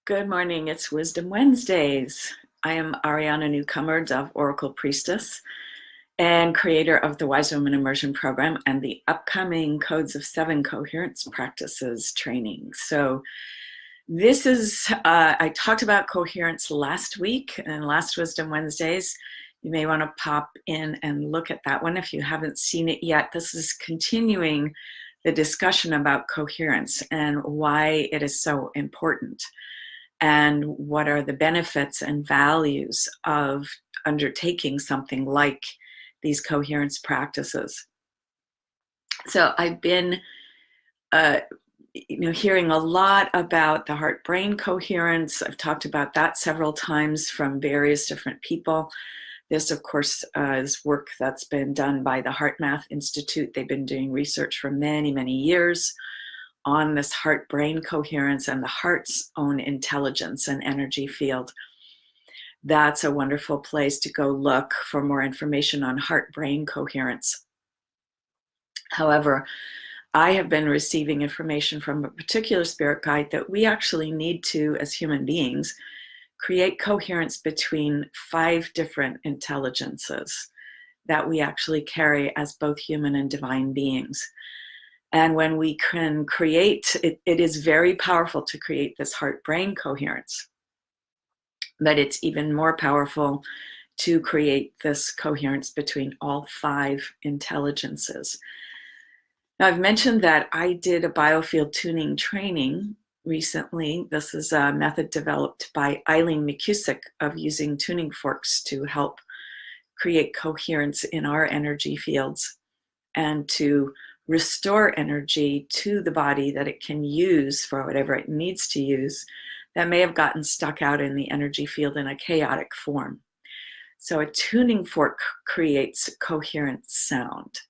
Good morning, it's Wisdom Wednesdays. I am Ariana Newcomer, Dove Oracle Priestess, and creator of the Wise Woman Immersion Program and the upcoming Codes of Seven Coherence Practices training. So this is, I talked about coherence last week and last Wisdom Wednesdays. You may want to pop in and look at that one if you haven't seen it yet. This is continuing the discussion about coherence and why it is so important, and what are the benefits and values of undertaking something like these coherence practices. So I've been hearing a lot about the heart-brain coherence. I've talked about that several times from various different people. This, of course, is work that's been done by the HeartMath Institute. They've been doing research for many, many years on this heart-brain coherence and the heart's own intelligence and energy field. That's a wonderful place to go look for more information on heart-brain coherence. However, I have been receiving information from a particular spirit guide that we actually need to, as human beings, create coherence between 5 different intelligences that we actually carry as both human and divine beings. And when we can create, it is very powerful to create this heart-brain coherence, but it's even more powerful to create this coherence between all 5 intelligences. Now, I've mentioned that I did a biofield tuning training recently. This is a method developed by Eileen McCusick of using tuning forks to help create coherence in our energy fields and to restore energy to the body that it can use for whatever it needs to use that may have gotten stuck out in the energy field in a chaotic form. So a tuning fork creates coherent sound.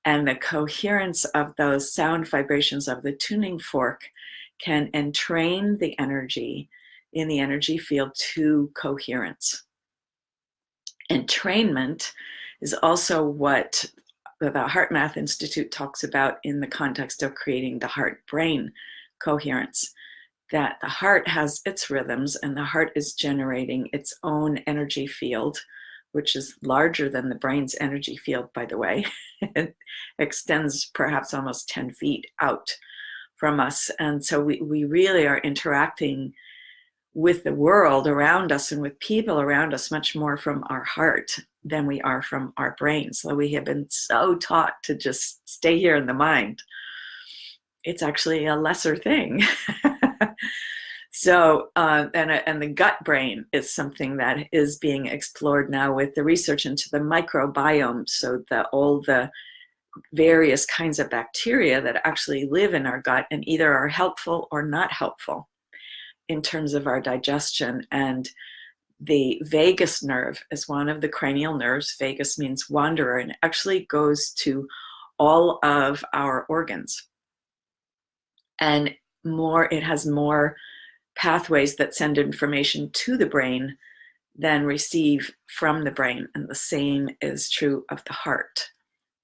And the coherence of those sound vibrations of the tuning fork can entrain the energy in the energy field to coherence. Entrainment is also what the HeartMath Institute talks about in the context of creating the heart-brain coherence, that the heart has its rhythms and the heart is generating its own energy field, which is larger than the brain's energy field, by the way. It extends perhaps almost 10 feet out from us. And so we really are interacting with the world around us and with people around us much more from our heart than we are from our brain. So we have been so taught to just stay here in the mind. It's actually a lesser thing. So, and the gut brain is something that is being explored now with the research into the microbiome. So all the various kinds of bacteria that actually live in our gut and either are helpful or not helpful in terms of our digestion. And the vagus nerve is one of the cranial nerves. Vagus means wanderer, and it actually goes to all of our organs. And it has more pathways that send information to the brain than receive from the brain. And the same is true of the heart.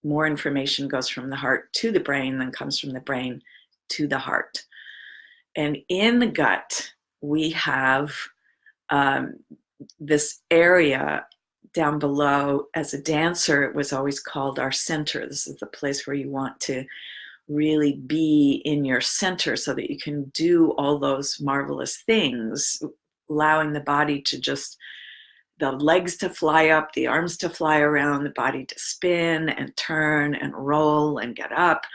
More information goes from the heart to the brain than comes from the brain to the heart. And in the gut, we have this area down below. As a dancer, it was always called our center. This is the place where you want to really be in your center so that you can do all those marvelous things, allowing the body to just, the legs to fly up, the arms to fly around, the body to spin and turn and roll and get up,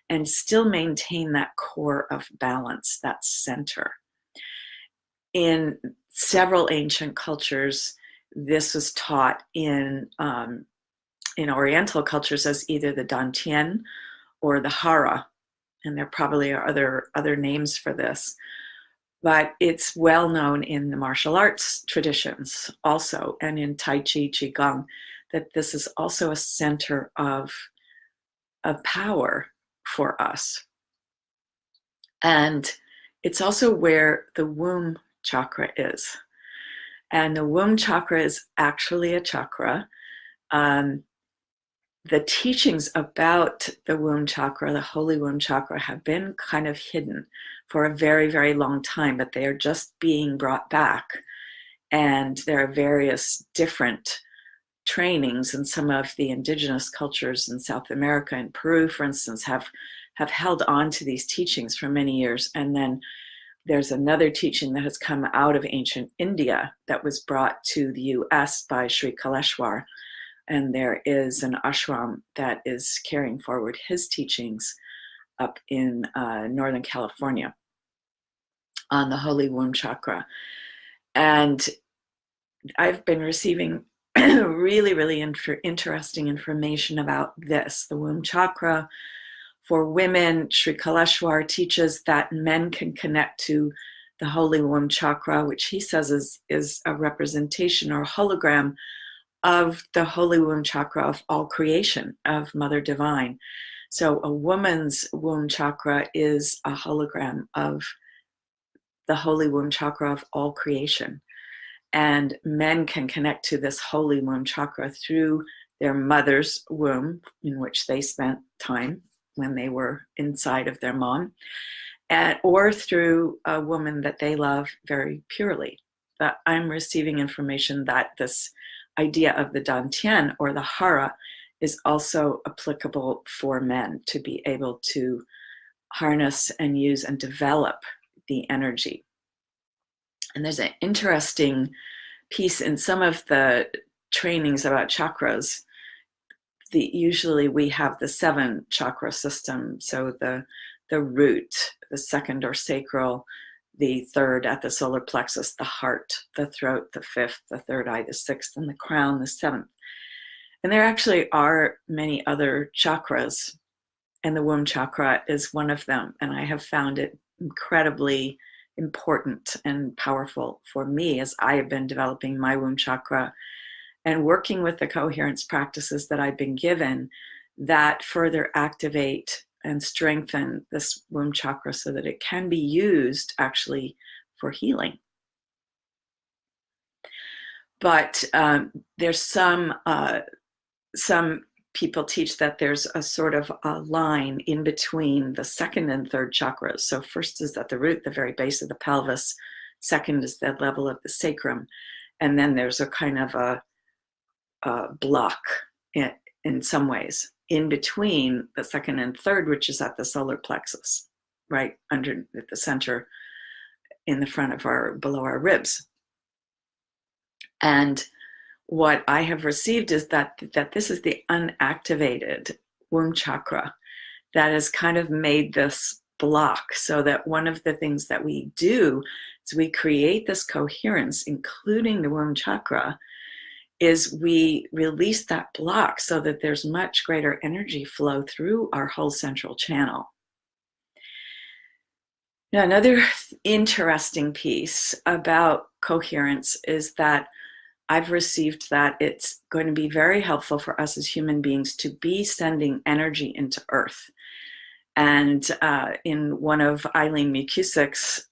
and still maintain that core of balance, that center. In several ancient cultures, this was taught in Oriental cultures as either the Dantian or the Hara, and there probably are other names for this, but it's well known in the martial arts traditions also, and in Tai Chi, Qigong, that this is also a center of power for us. And it's also where the Wound Chakra is. And the Wound Chakra is actually a chakra. the teachings about the Wound Chakra, the Holy Wound Chakra, have been kind of hidden for a very, very long time, but they are just being brought back. And there are various different trainings, and some of the indigenous cultures in South America and Peru, for instance, have held on to these teachings for many years. And then there's another teaching that has come out of ancient India that was brought to the US by Sri Kaleshwar. And there is an ashram that is carrying forward his teachings up in Northern California on the Holy Wound Chakra. And I've been receiving really, really interesting information about this. The Wound Chakra for women, Sri Kaleshwar teaches that men can connect to the Holy Wound Chakra, which he says is a representation or a hologram of the Holy Wound Chakra of all creation, of Mother Divine. So a woman's Wound Chakra is a hologram of the Holy Wound Chakra of all creation. And men can connect to this Holy Wound Chakra through their mother's womb, in which they spent time when they were inside of their mom, or through a woman that they love very purely. But I'm receiving information that this idea of the Dantian, or the Hara, is also applicable for men to be able to harness and use and develop the energy. And there's an interesting piece in some of the trainings about chakras. Usually we have the 7 chakra system. So the root, the second or sacral, the third at the solar plexus, the heart, the throat, the 5th, the third eye, the 6th, and the crown, the 7th. And there actually are many other chakras, and the womb chakra is one of them. And I have found it incredibly important and powerful for me as I have been developing my womb chakra and working with the coherence practices that I've been given that further activate and strengthen this womb chakra so that it can be used actually for healing. But there's some people teach that there's a sort of a line in between the 2nd and 3rd chakras. So first is at the root, the very base of the pelvis. 2nd is the level of the sacrum. And then there's a kind of a block in some ways in between the 2nd and 3rd, which is at the solar plexus, right under at the center in the front of below our ribs. And what I have received is that this is the unactivated womb chakra that has kind of made this block, so that one of the things that we do is we create this coherence, including the womb chakra, is we release that block so that there's much greater energy flow through our whole central channel. Now, another interesting piece about coherence is that I've received that it's going to be very helpful for us as human beings to be sending energy into Earth. And in one of Eileen McCusick's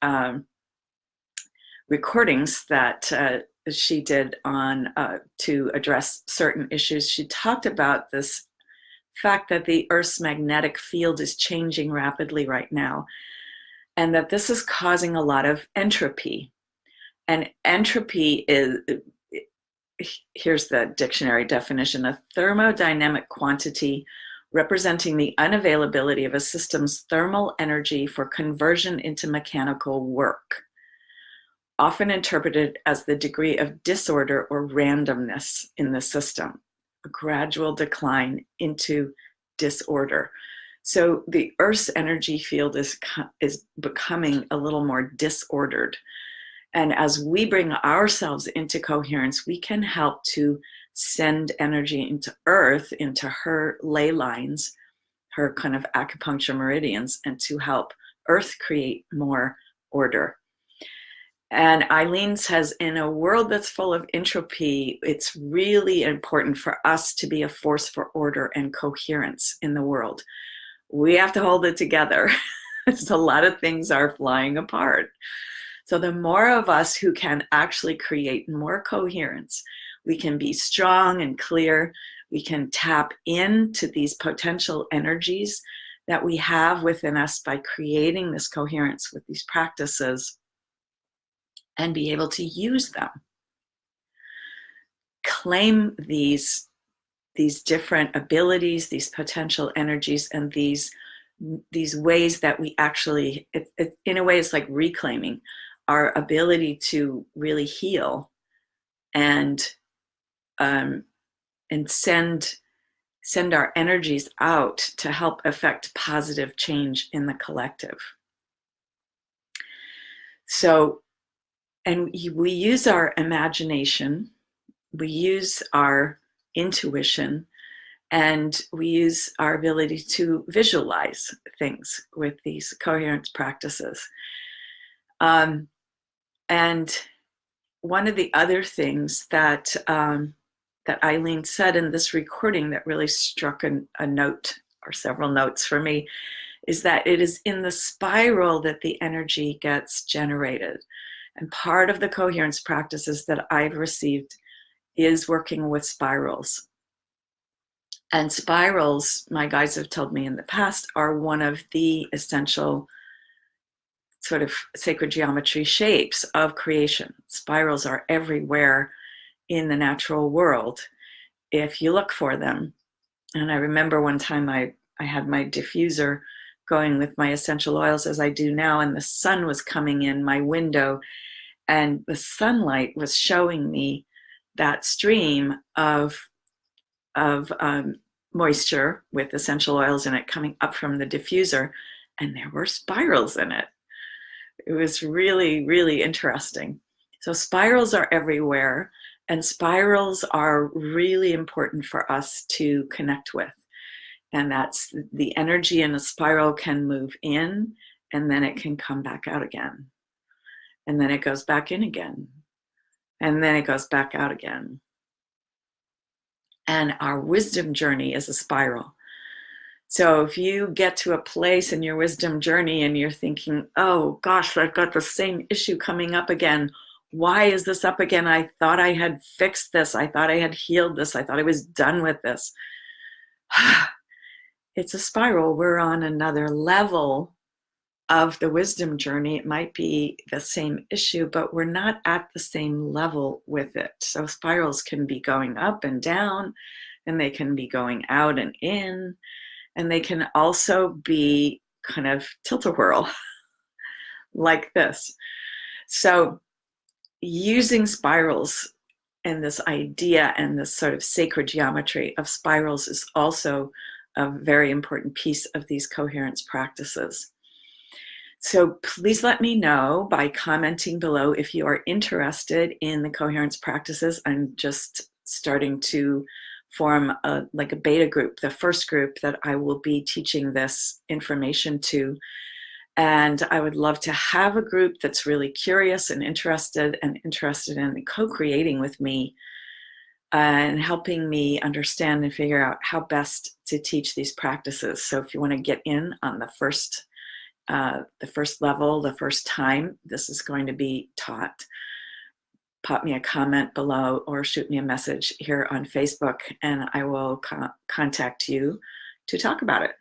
recordings that she did on to address certain issues, she talked about this fact that the Earth's magnetic field is changing rapidly right now, and that this is causing a lot of entropy. And entropy is, here's the dictionary definition, a thermodynamic quantity representing the unavailability of a system's thermal energy for conversion into mechanical work, often interpreted as the degree of disorder or randomness in the system, a gradual decline into disorder. So the Earth's energy field is becoming a little more disordered. And as we bring ourselves into coherence, we can help to send energy into Earth, into her ley lines, her kind of acupuncture meridians, and to help Earth create more order. And Eileen says, in a world that's full of entropy, it's really important for us to be a force for order and coherence in the world. We have to hold it together. A lot of things are flying apart. So the more of us who can actually create more coherence, we can be strong and clear, We can tap into these potential energies that we have within us by creating this coherence with these practices and be able to use them. Claim these different abilities, these potential energies, and these ways that we actually, in a way, it's like reclaiming our ability to really heal and send our energies out to help affect positive change in the collective. So, and we use our imagination, we use our intuition, and we use our ability to visualize things with these coherence practices. And one of the other things that that Eileen said in this recording that really struck a note or several notes for me is that it is in the spiral that the energy gets generated. And part of the coherence practices that I've received is working with spirals. And spirals, my guides have told me in the past, are one of the essential sort of sacred geometry shapes of creation. Spirals are everywhere in the natural world if you look for them. And I remember one time I had my diffuser going with my essential oils as I do now, and the sun was coming in my window, and the sunlight was showing me that stream of moisture with essential oils in it coming up from the diffuser, and there were spirals in it. It was really, really interesting. So spirals are everywhere, and spirals are really important for us to connect with. And that's the energy in a spiral can move in, and then it can come back out again. And then it goes back in again. And then it goes back out again. And our wisdom journey is a spiral. So if you get to a place in your wisdom journey and you're thinking, oh gosh, I've got the same issue coming up again. Why is this up again? I thought I had fixed this. I thought I had healed this. I thought I was done with this. It's a spiral. We're on another level of the wisdom journey. It might be the same issue, but we're not at the same level with it. So spirals can be going up and down, and they can be going out and in, and they can also be kind of tilt-a-whirl like this. So using spirals and this idea and this sort of sacred geometry of spirals is also a very important piece of these coherence practices. So please let me know by commenting below if you are interested in the coherence practices. I'm just starting to form a beta group, the first group that I will be teaching this information to. And I would love to have a group that's really curious and interested in co-creating with me and helping me understand and figure out how best to teach these practices. So if you want to get in on the first level, the first time this is going to be taught, pop me a comment below or shoot me a message here on Facebook, and I will contact you to talk about it.